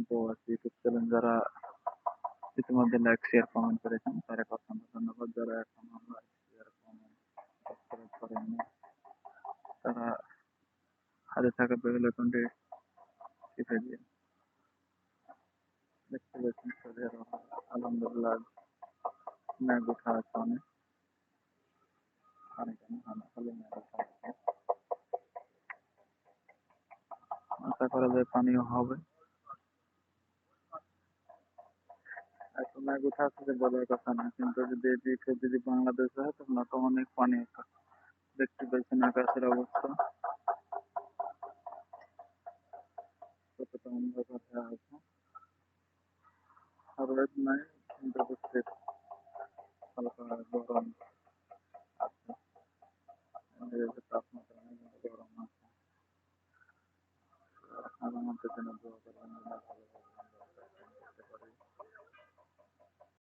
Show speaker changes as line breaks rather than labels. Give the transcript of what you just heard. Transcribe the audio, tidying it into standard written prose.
প্রবাসী YouTube channel যারা ইতিমধ্যে লাইক শেয়ার কমেন্ট করেছেন তাদের অসংখ্য ধন্যবাদ। যারা এখন আমার শেয়ার কমেন্ট সাবস্ক্রাইব করেননি তারা হাতে থাকা বেল আইকনটি টিপে দিন। দেখতে পাচ্ছেন সৌদি আরব আলহামদুলিল্লাহ মেঘ উঠা আছে অনেক, ভালো ভালো মেঘ উঠা আছে। আশা করা যায় পানিও হবে। এত মেঘ উঠা আছে যে বলার কথা না, কিন্তু যদি এদিকে যদি বাংলাদেশে হয় তখন তো অনেক পানি হতো। দেখতে পাচ্ছেন আকাশের অবস্থা কতটা অন্ধকার হয়ে আছে। আর রোদ নাই, কিন্তু বুঝতে হালকা গরম আছে। আমাদের তাপমাত্রা অনেক গরম আছে। আগামীতে যেন দোয়া করবেন।